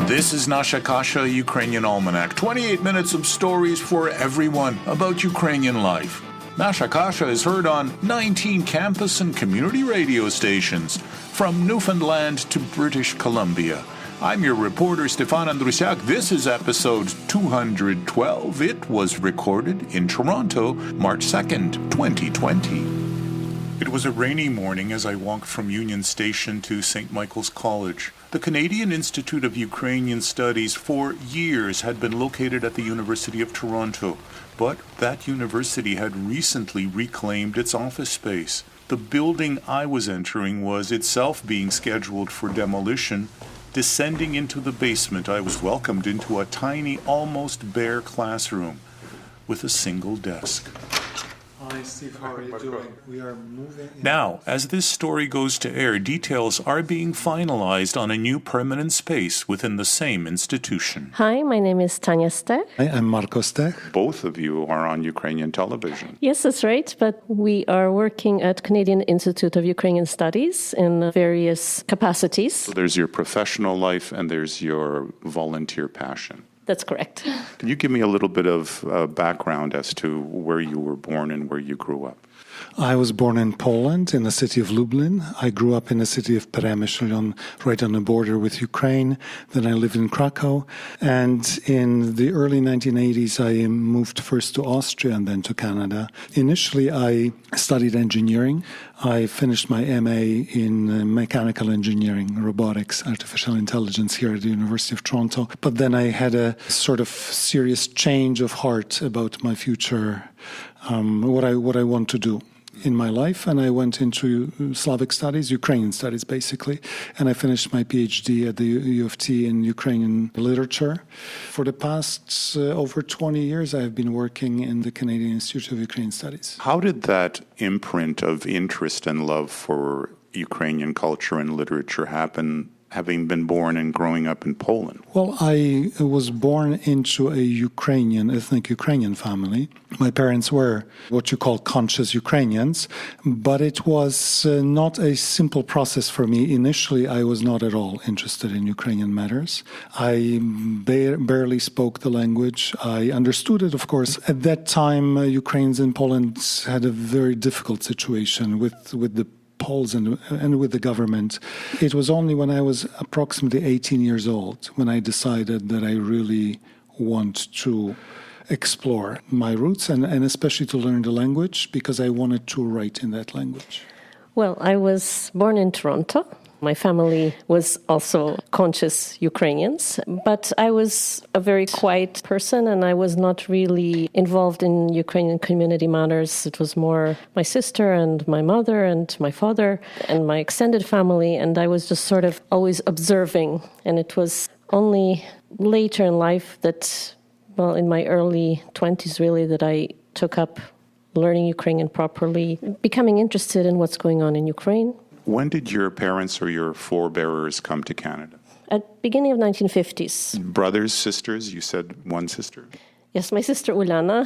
This is Nasha Kasha, Ukrainian Almanac. 28 minutes of stories for everyone about Ukrainian life. Nasha Kasha is heard on 19 campus and community radio stations, from Newfoundland to British Columbia. I'm your reporter, Stefan Andrusiak. This is episode 212. It was recorded in Toronto, March 2nd, 2020. It was a rainy morning as I walked from Union Station to St. Michael's College. The Canadian Institute of Ukrainian Studies for years had been located at the University of Toronto, but that university had recently reclaimed its office space. The building I was entering was itself being scheduled for demolition. Descending into the basement, I was welcomed into a tiny, almost bare classroom with a single desk. Hi, Steve. How are you doing? We are moving. Now, as this story goes to air, details are being finalized on a new permanent space within the same institution. Hi, my name is Tanya Stechs. Hi, I'm Marco Stechs. Both of you are on Ukrainian television. Yes, that's right, but we are working at Canadian Institute of Ukrainian Studies in various capacities. So there's your professional life and there's your volunteer passion. That's correct. Can you give me a little bit of background as to where you were born and where you grew up? I was born in Poland, in the city of Lublin. I grew up in the city of Przemyśl, right on the border with Ukraine. Then I lived in Krakow. And in the early 1980s, I moved first to Austria and then to Canada. Initially, I studied engineering. I finished my MA in mechanical engineering, robotics, artificial intelligence here at the University of Toronto. But then I had a sort of serious change of heart about my future, what I want to do in my life, and I went into Slavic studies, Ukrainian studies basically, and I finished my PhD at the U of T in Ukrainian literature. For the past over 20 years, I have been working in the Canadian Institute of Ukrainian Studies. How did that imprint of interest and love for Ukrainian culture and literature happen, having been born and growing up in Poland? Well, I was born into a ethnic Ukrainian family. My parents were what you call conscious Ukrainians, but it was not a simple process for me. Initially, I was not at all interested in Ukrainian matters. I barely spoke the language. I understood it, of course. At that time, Ukrainians in Poland had a very difficult situation with the Poles and with the government. It was only when I was approximately 18 years old when I decided that I really want to explore my roots and especially to learn the language because I wanted to write in that language. Well, I was born in Toronto. My family was also conscious Ukrainians, but I was a very quiet person and I was not really involved in Ukrainian community matters. It was more my sister and my mother and my father and my extended family, and I was just sort of always observing. And it was only later in life that, well, in my early 20s really, that I took up learning Ukrainian properly, becoming interested in what's going on in Ukraine. When did your parents or your forebearers come to Canada? At beginning of 1950s. Brothers, sisters? You said one sister. Yes, my sister Uliana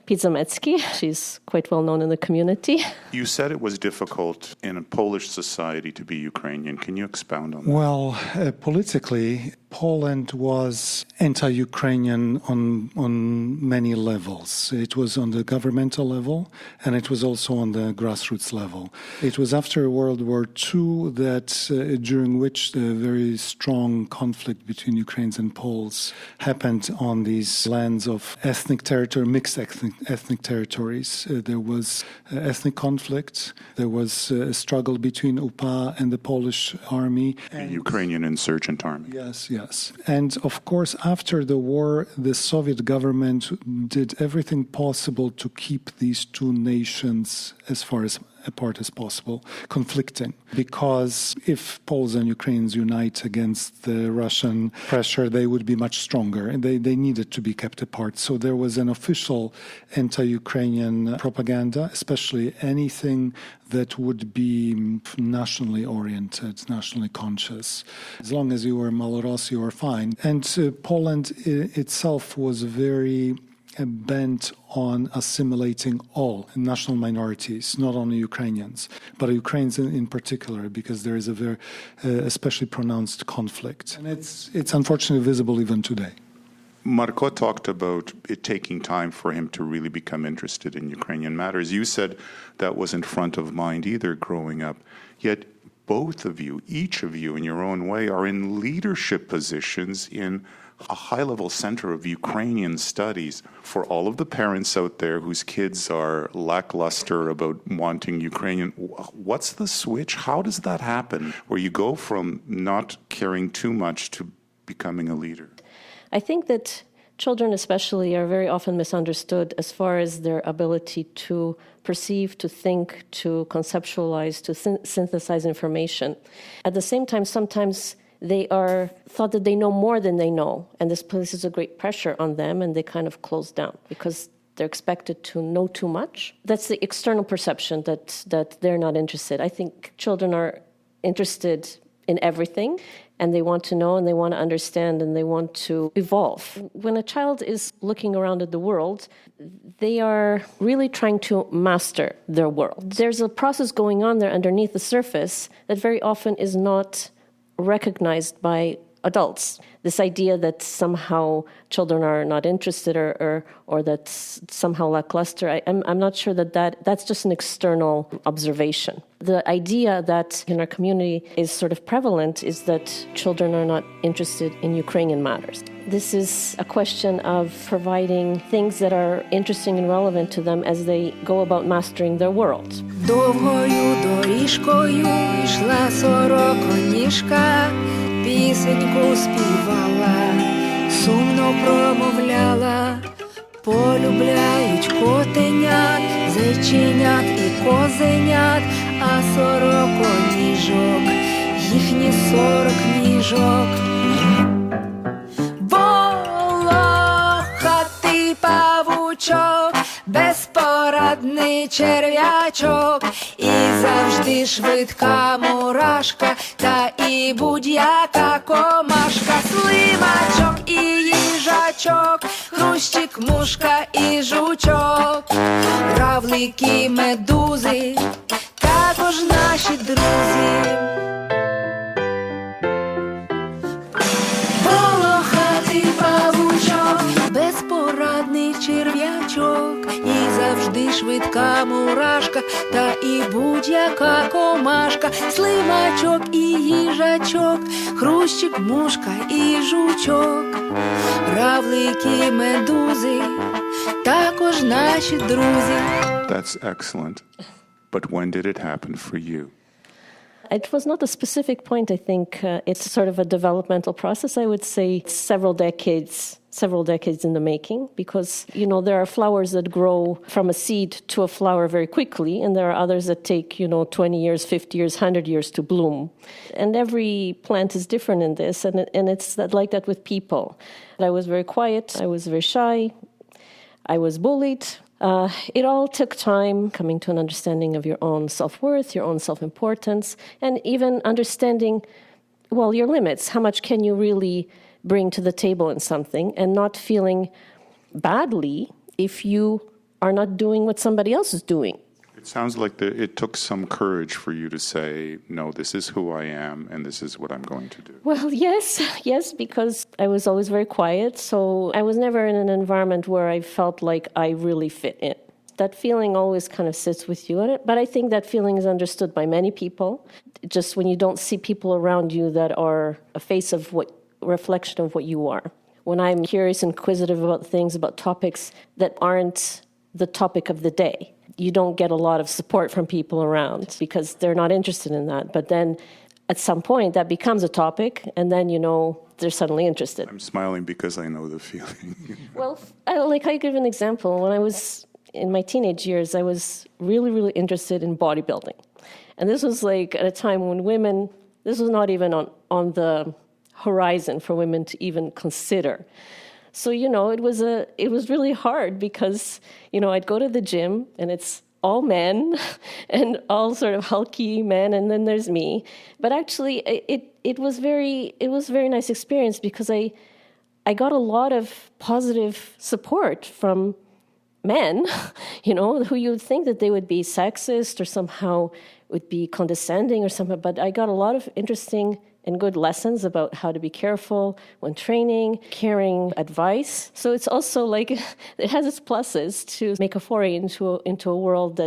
Pizzamecki. She's quite well known in the community. You said it was difficult in a Polish society to be Ukrainian. Can you expound on that? Well, politically, Poland was anti-Ukrainian on many levels. It was on the governmental level, and it was also on the grassroots level. It was after World War II that during which the very strong conflict between Ukrainians and Poles happened on these lands of mixed ethnic territories. There was ethnic conflict. There was a struggle between UPA and the Polish army. The Ukrainian insurgent army. Yes. And of course, after the war, the Soviet government did everything possible to keep these two nations as far as apart as possible, conflicting. Because if Poles and Ukrainians unite against the Russian pressure, they would be much stronger. And they needed to be kept apart. So there was an official anti-Ukrainian propaganda, especially anything that would be nationally oriented, nationally conscious. As long as you were Malorus, you were fine. And Poland itself was very bent on assimilating all national minorities, not only Ukrainians, but Ukrainians in particular, because there is a very especially pronounced conflict. And it's unfortunately visible even today. Marko talked about it taking time for him to really become interested in Ukrainian matters. You said that wasn't front of mind either growing up. Yet both of you, each of you in your own way, are in leadership positions in a high-level center of Ukrainian studies. For all of the parents out there whose kids are lackluster about wanting Ukrainian, what's the switch? How does that happen, where you go from not caring too much to becoming a leader? I think that children especially are very often misunderstood as far as their ability to perceive, to think, to conceptualize, to synthesize information. At the same time, sometimes they are thought that they know more than they know, and this places a great pressure on them, and they kind of close down because they're expected to know too much. That's the external perception that they're not interested. I think children are interested in everything, and they want to know, and they want to understand, and they want to evolve. When a child is looking around at the world, they are really trying to master their world. There's a process going on there underneath the surface that very often is not recognized by adults. This idea that somehow children are not interested or that somehow lackluster, I'm not sure that's just an external observation. The idea that in our community is sort of prevalent is that children are not interested in Ukrainian matters. This is a question of providing things that are interesting and relevant to them as they go about mastering their world. Довгою доріжкою йшла сороконіжка, пісеньку співала, сумно промовляла, полюбляють котенят, зайченят і козенят, а сороконіжок, їхні 40 ніжок. Волохатий павучок, безпорадний черв'ячок, і завжди швидка мурашка, та і будь-яка комашка, слимачок і їжачок, хрущик, мушка і жучок, равлики, медузи, також наші друзі. Волохатий павучок, безпорадний черв'ячок, і завжди швидка мурашка, та і будь-яка комашка, слимачок і їжачок, хрущик, мушка і жучок, равлики, медузи, також наші друзі. That's excellent. But when did it happen for you? It was not a specific point, I think. It's sort of a developmental process, I would say, several decades in the making, because, there are flowers that grow from a seed to a flower very quickly, and there are others that take, 20 years, 50 years, 100 years to bloom. And every plant is different in this, and it's like that with people. I was very quiet, I was very shy, I was bullied. It all took time coming to an understanding of your own self-worth, your own self-importance, and even understanding, your limits. How much can you really bring to the table in something, and not feeling badly if you are not doing what somebody else is doing. It sounds like it took some courage for you to say, no, this is who I am, and this is what I'm going to do. Well, yes, because I was always very quiet, so I was never in an environment where I felt like I really fit in. That feeling always kind of sits with you, but I think that feeling is understood by many people. Just when you don't see people around you that are a reflection of what you are. When I'm curious and inquisitive about things, about topics that aren't the topic of the day, you don't get a lot of support from people around because they're not interested in that. But then at some point that becomes a topic, and then, they're suddenly interested. I'm smiling because I know the feeling. Well, I give an example. When I was in my teenage years, I was really, really interested in bodybuilding. And this was at a time when this was not even on the horizon for women to even consider. So, it was really hard because, I'd go to the gym and it's all men and all sort of hulky men, and then there's me. But actually it was a very nice experience because I got a lot of positive support from men, who you'd think that they would be sexist or somehow would be condescending or something. But I got a lot of interesting and good lessons about how to be careful when training, caring advice. So it's also like, it has its pluses to make a foray into a world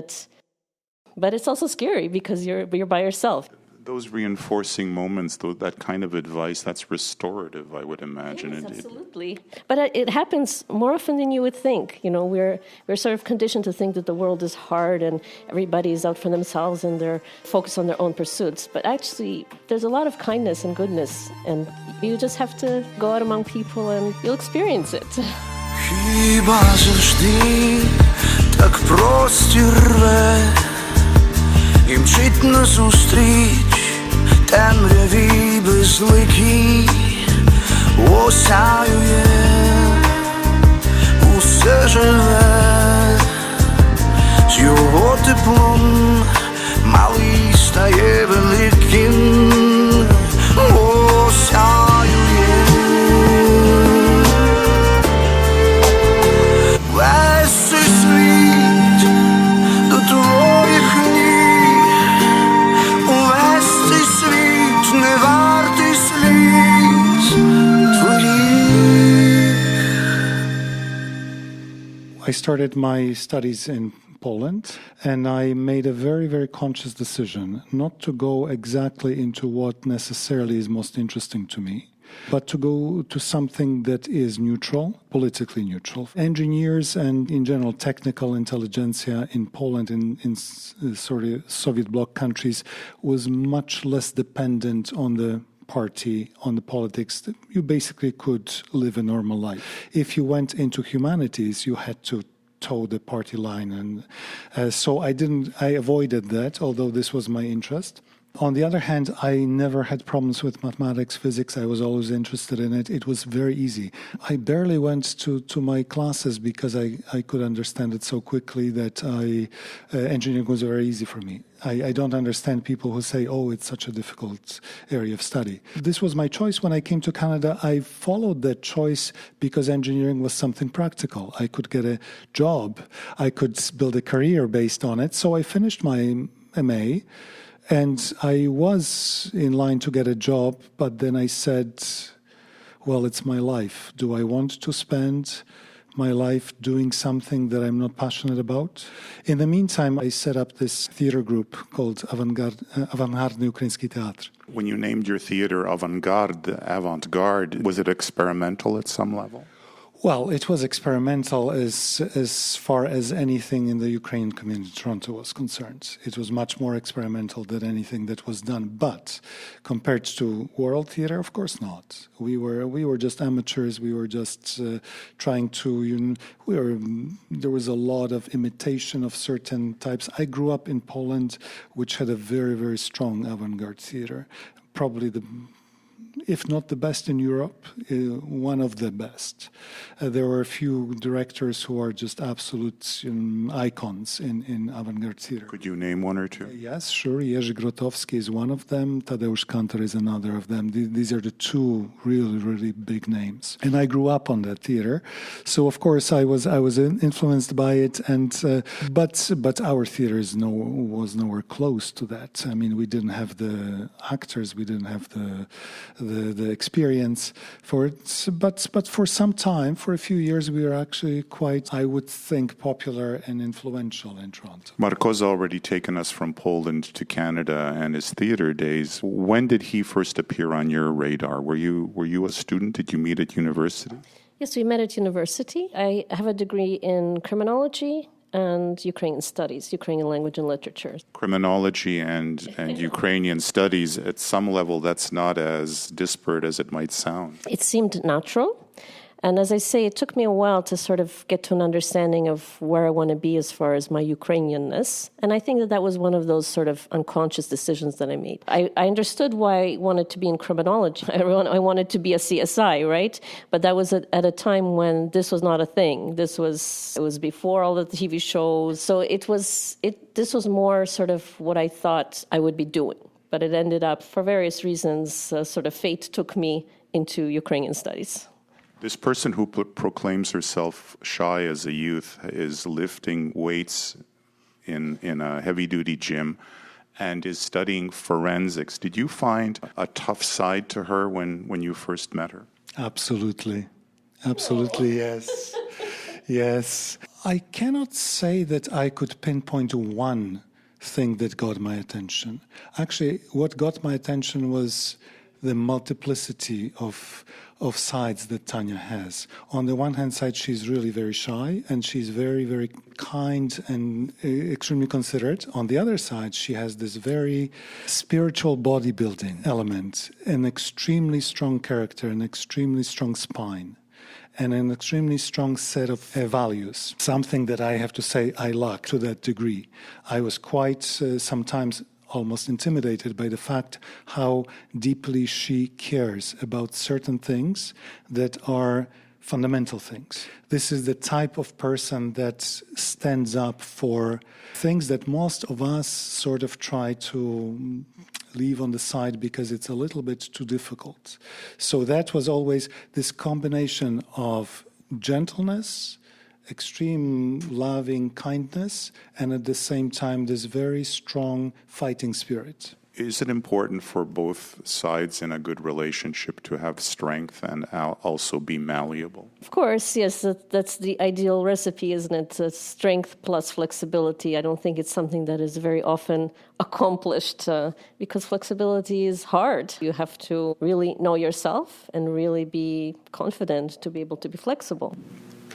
but it's also scary because you're by yourself. Those reinforcing moments, that kind of advice, that's restorative, I would imagine. Yes, absolutely. But it happens more often than you would think. We're sort of conditioned to think that the world is hard and everybody's out for themselves and they're focused on their own pursuits. But actually, there's a lot of kindness and goodness, and you just have to go out among people and you'll experience it. Хіба завжди так простір і мчить назустріч темряві безликій, осяює усе живе, з його теплом малий стає великим, осяює весь цей світ до твоїх ніг, увесь цей світ не вартий сліз твоїх. I started my studies in Poland, and I made a very, very conscious decision not to go exactly into what necessarily is most interesting to me, but to go to something that is neutral, politically neutral. Engineers and, in general, technical intelligentsia in Poland and in sort of Soviet bloc countries was much less dependent on the party, on the politics. You basically could live a normal life. If you went into humanities, you had to toe the party line, and so I avoided that, although this was my interest. On the other hand, I never had problems with mathematics, physics. I was always interested in it. It was very easy. I barely went to my classes because I could understand it so quickly that engineering was very easy for me. I don't understand people who say, oh, it's such a difficult area of study. This was my choice when I came to Canada. I followed that choice because engineering was something practical. I could get a job. I could build a career based on it. So I finished my MA. And I was in line to get a job, but then I said, well, it's my life. Do I want to spend my life doing something that I'm not passionate about? In the meantime, I set up this theater group called Avantgardny Ukraiński Teatr. When you named your theater avant-garde, was it experimental at some level? Well, it was experimental as far as anything in the Ukrainian community in Toronto was concerned. It was much more experimental than anything that was done. But compared to world theater, of course not. We were just amateurs. We were just trying to. There was a lot of imitation of certain types. I grew up in Poland, which had a very, very strong avant-garde theater. Probably if not the best in Europe, one of the best. There were a few directors who are just absolute icons in avant-garde theater. Could you name one or two? Yes, sure. Jerzy Grotowski is one of them. Tadeusz Kantor is another of them. These are the two really, really big names. And I grew up on that theater. So, of course, I was influenced by it. And but our theater was nowhere close to that. I mean, we didn't have the actors. We didn't have the experience for it, but for some time, for a few years, we were actually quite, I would think, popular and influential in Toronto. Marco's already taken us from Poland to Canada and his theater days. When did he first appear on your radar? Were you a student? Did you meet at university? Yes, we met at university. I have a degree in criminology and Ukrainian studies, Ukrainian language and literature. Criminology and Ukrainian studies, at some level, that's not as disparate as it might sound. It seemed natural. And as I say, it took me a while to sort of get to an understanding of where I want to be as far as my Ukrainianness. And I think that was one of those sort of unconscious decisions that I made. I understood why I wanted to be in criminology. I wanted to be a CSI, right? But that was at a time when this was not a thing. It was before all the TV shows. So this was more sort of what I thought I would be doing. But it ended up, for various reasons, sort of fate took me into Ukrainian studies. This person who proclaims herself shy as a youth is lifting weights in a heavy-duty gym and is studying forensics. Did you find a tough side to her when you first met her? Absolutely. Absolutely, yes. Yes. I cannot say that I could pinpoint one thing that got my attention. Actually, what got my attention was the multiplicity of sides that Tanya has. On the one hand side, she's really very shy, and she's very, very kind and extremely considerate. On the other side, she has this very spiritual bodybuilding element, an extremely strong character, an extremely strong spine, and an extremely strong set of values, something that I have to say I lack to that degree. I was quite sometimes almost intimidated by the fact how deeply she cares about certain things that are fundamental things. This is the type of person that stands up for things that most of us sort of try to leave on the side because it's a little bit too difficult. So that was always this combination of gentleness, extreme loving kindness, and at the same time this very strong fighting spirit. Is it important for both sides in a good relationship to have strength and also be malleable? Of course, yes, that's the ideal recipe, isn't it? Strength plus flexibility. I don't think it's something that is very often accomplished because flexibility is hard. You have to really know yourself and really be confident to be able to be flexible.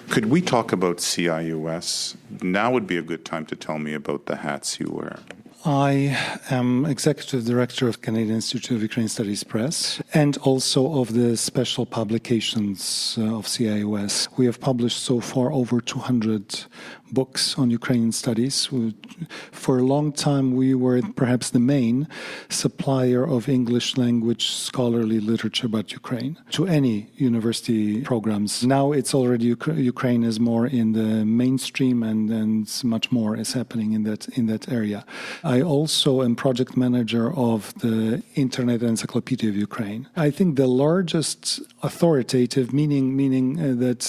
Could we talk about CIUS? Now would be a good time to tell me about the hats you wear. I am Executive Director of Canadian Institute of Ukrainian Studies Press and also of the special publications of CIUS. We have published so far over 200 books on Ukrainian studies. For a long time, we were perhaps the main supplier of English language scholarly literature about Ukraine to any university programs. Now it's already Ukraine is more in the mainstream and much more is happening in that area. I also am project manager of the Internet Encyclopedia of Ukraine. I think the largest authoritative, meaning that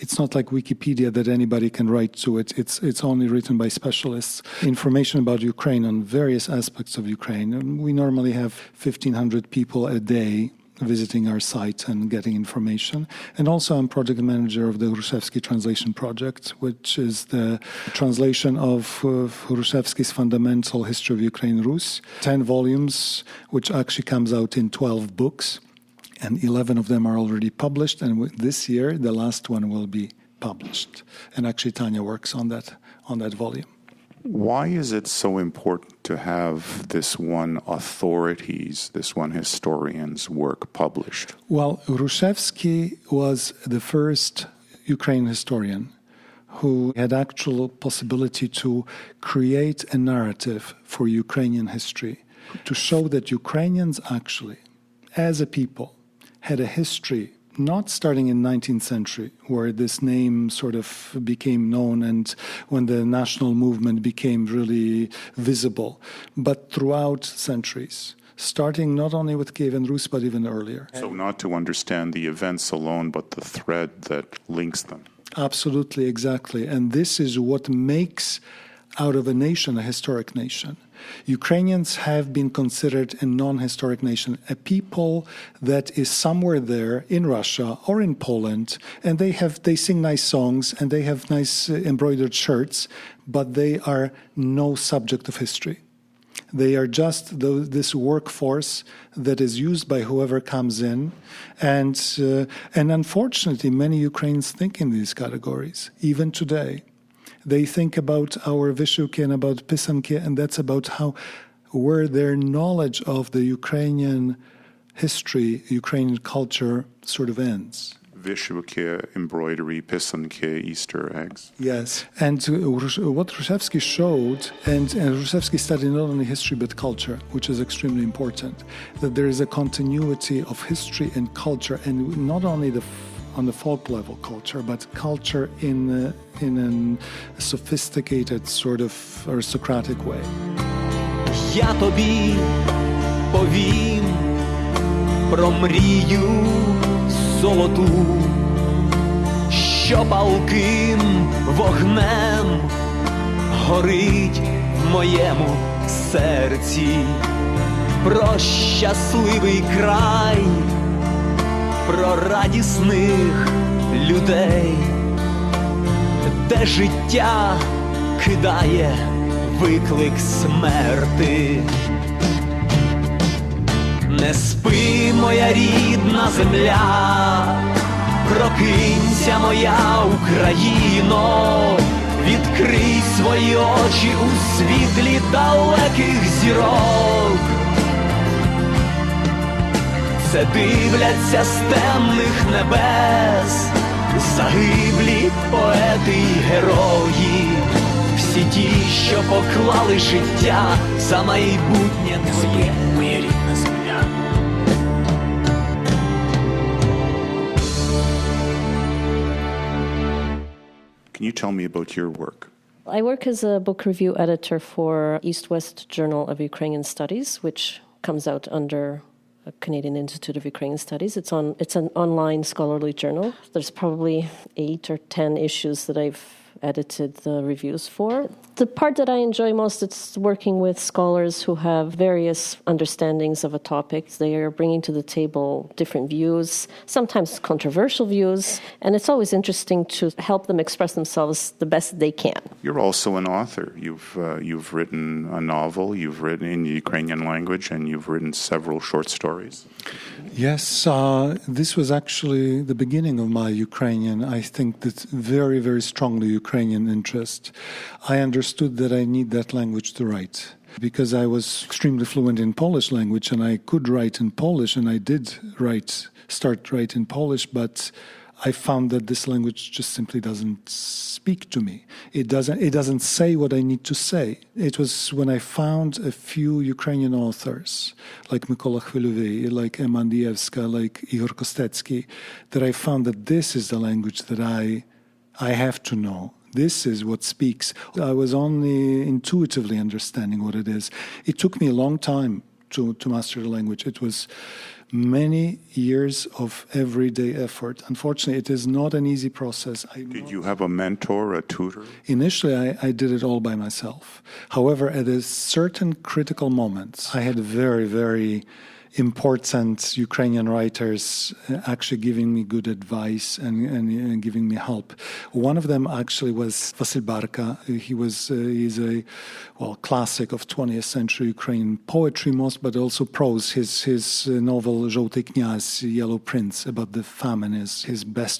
it's not like Wikipedia that anybody can write to it. It's only written by specialists. Information about Ukraine on various aspects of Ukraine. We normally have 1,500 people a day visiting our site and getting information. And also I'm project manager of the Hrushevsky Translation Project, which is the translation of Hrushevsky's Fundamental History of Ukraine Rus, 10 volumes, which actually comes out in 12 books, and 11 of them are already published, and this year the last one will be published. And actually Tanya works on that volume. Why is it so important to have this one historian's work published? Well, Hrushevsky was the first Ukrainian historian who had actual possibility to create a narrative for Ukrainian history, to show that Ukrainians actually, as a people, had a history not starting in 19th century, where this name sort of became known and when the national movement became really visible, but throughout centuries, starting not only with Kievan Rus, but even earlier. So not to understand the events alone, but the thread that links them. Absolutely, exactly. And this is what makes out of a nation a historic nation. Ukrainians have been considered a non-historic nation, a people that is somewhere there in Russia or in Poland, and they sing nice songs and they have nice embroidered shirts, but they are no subject of history. They are just this workforce that is used by whoever comes in, and unfortunately, many Ukrainians think in these categories, even today. They think about our Vyshyuki and about Pisanki, and that's about where their knowledge of the Ukrainian history, Ukrainian culture sort of ends. Vyshyuki, embroidery, Pisanki, Easter eggs. Yes, and what Hrushevsky showed, and Hrushevsky studied not only history but culture, which is extremely important, that there is a continuity of history and culture, and not only on the folk level culture, but culture in a sophisticated sort of aristocratic way. Я тобі повім про мрію золоту, що палким вогнем горить в моєму серці, про щасливий край, про радісних людей, де життя кидає виклик смерти. Не спи, моя рідна земля, прокинься, моя Україно, відкрий свої очі у світлі далеких зірок. Це дивляться з темних небес загиблі поети й герої, всі ті, що поклали життя за майбутнє твоє, моя рідна земля. Can you tell me about your work? I work as a book review editor for East-West Journal of Ukrainian Studies, which comes out under Canadian Institute of Ukrainian Studies. It's an online scholarly journal. There's probably 8 or 10 issues that I've edited the reviews for. The part that I enjoy most is working with scholars who have various understandings of a topic. They are bringing to the table different views, sometimes controversial views, and it's always interesting to help them express themselves the best they can. You're also an author. You've written a novel, you've written in the Ukrainian language, and you've written several short stories. Yes, this was actually the beginning of my Ukrainian, I think, that very, very strongly Ukrainian interest. I understood that I need that language to write, because I was extremely fluent in Polish language and I could write in Polish, and I did start write in Polish, but I found that this language just simply doesn't speak to me. It doesn't say what I need to say. It was when I found a few Ukrainian authors, like Mykola Chwilowy, like Emma Andievska, like Igor Kostecki, that I found that this is the language that I have to know. This is what speaks. I was only intuitively understanding what it is. It took me a long time to master the language. It was many years of everyday effort. Unfortunately, it is not an easy process. Did you have a mentor, a tutor? Initially, I did it all by myself. However, at a certain critical moment, I had very, very important Ukrainian writers actually giving me good advice and giving me help. One of them actually was Vasyl Barka. He's a classic of 20th century Ukrainian poetry most, but also prose. His novel Żółty Kniaz, Yellow Prince, about the famine, is his best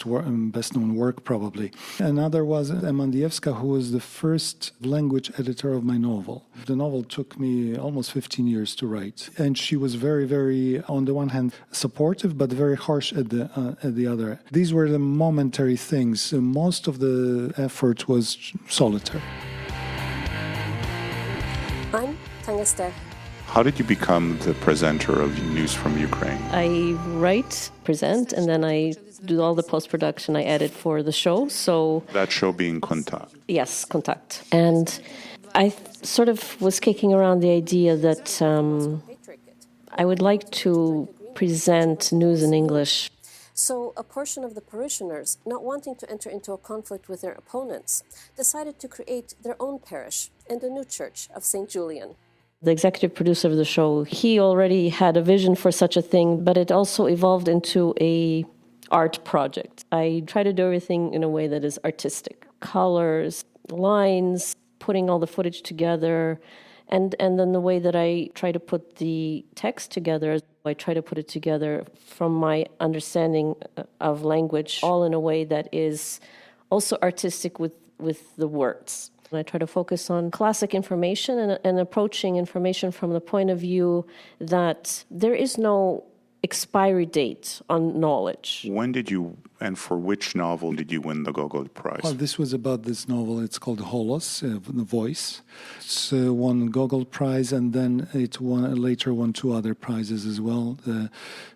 known work probably. Another was Emma Andievska, who was the first language editor of my novel. The novel took me almost 15 years to write, and she was very, very, on the one hand, supportive, but very harsh at the other. These were the momentary things. Most of the effort was solitary. I'm Tanya Stechs. How did you become the presenter of News from Ukraine? I write, present, and then I do all the post-production. I edit for the show. So That show being Kontakt. yes, Contact. And I sort of was kicking around the idea that I would like to present news in English. So a portion of the parishioners, not wanting to enter into a conflict with their opponents, decided to create their own parish in the new church of St. Julian. The executive producer of the show, he already had a vision for such a thing, but it also evolved into a art project. I try to do everything in a way that is artistic. Colors, lines, putting all the footage together, and then the way that I try to put the text together, I try to put it together from my understanding of language, all in a way that is also artistic with the words. And I try to focus on classic information and approaching information from the point of view that there is no expiry date on knowledge. When did you, and for which novel did you win the Gogol Prize? Well, this was about this novel. It's called Holos, The Voice. It's won Gogol Prize, and then it later won 2 other prizes as well, the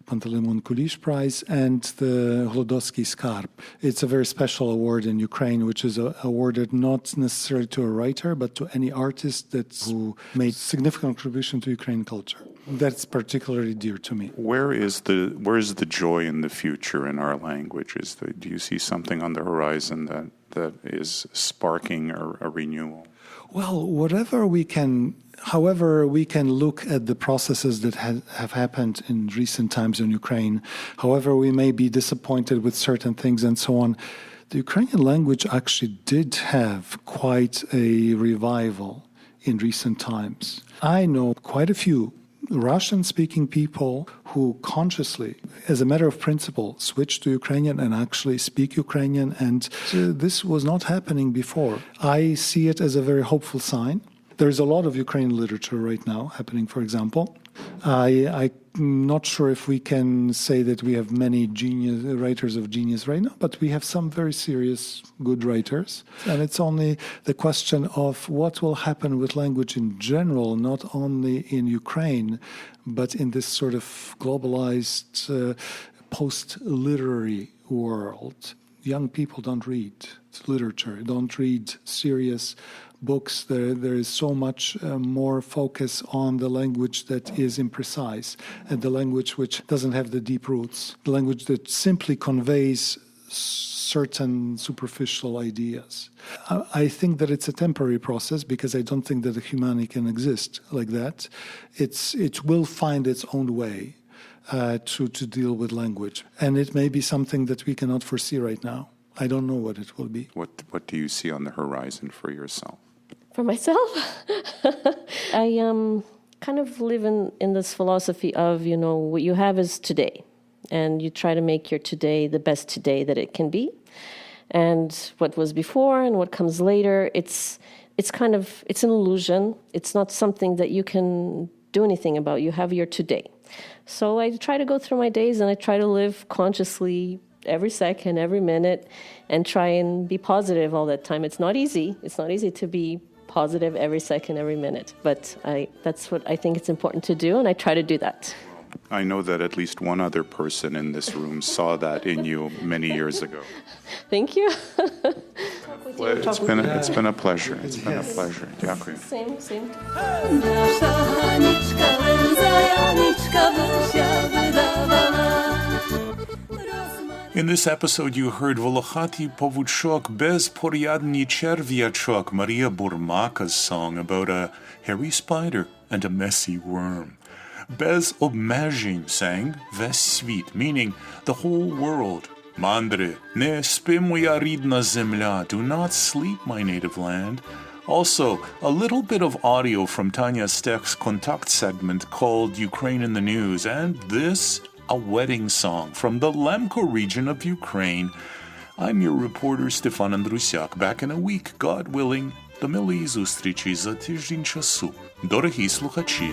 Pantelimon Kulish Prize and the Holodoski Skarb. It's a very special award in Ukraine, which is awarded not necessarily to a writer, but to any artist who made significant contribution to Ukrainian culture. That's particularly dear to me. Where is the joy in the future in our language? Do you see something on the horizon that is sparking a renewal? Well, however we can look at the processes that have happened in recent times in Ukraine, however we may be disappointed with certain things and so on, the Ukrainian language actually did have quite a revival in recent times. I know quite a few Russian-speaking people who consciously, as a matter of principle, switched to Ukrainian and actually speak Ukrainian, and this was not happening before. I see it as a very hopeful sign. There is a lot of Ukrainian literature right now happening, for example. I'm not sure if we can say that we have many writers of genius right now, but we have some very serious, good writers. And it's only the question of what will happen with language in general, not only in Ukraine, but in this sort of globalized, post-literary world. Young people don't read literature, don't read serious books. There is so much more focus on the language that is imprecise and the language which doesn't have the deep roots, the language that simply conveys certain superficial ideas. I think that it's a temporary process because I don't think that a humanity can exist like that. It will find its own way to deal with language. And it may be something that we cannot foresee right now. I don't know what it will be. What do you see on the horizon for yourself? For myself, I kind of live in this philosophy of, what you have is today. And you try to make your today the best today that it can be. And what was before and what comes later, it's an illusion. It's not something that you can do anything about. You have your today. So I try to go through my days and I try to live consciously every second, every minute, and try and be positive all that time. It's not easy. It's not easy to be positive every second, every minute. But that's what I think it's important to do, and I try to do that. I know that at least one other person in this room saw that in you many years ago. Thank you. It's been a pleasure. It's been a pleasure. Дякую. Same. Nasza Haniczka, Zajaniczka, Wysia wydawała. In this episode, you heard Volochatý Pavúčok Bezporiadny Červiačok, Maria Burmaka's song about a hairy spider and a messy worm. Bez obmежень sang Ves svit, meaning the whole world. Mandre, ne spi moja ridna zemля, do not sleep, my native land. Also, a little bit of audio from Tanya Stechs' Kontakt segment called Ukraine in the News, and this, a wedding song from the Lemko region of Ukraine. I'm your reporter Stefan Andrusiak, back in a week, God willing. До милої зустрічі за тиждень часу. Дорогі слухачі.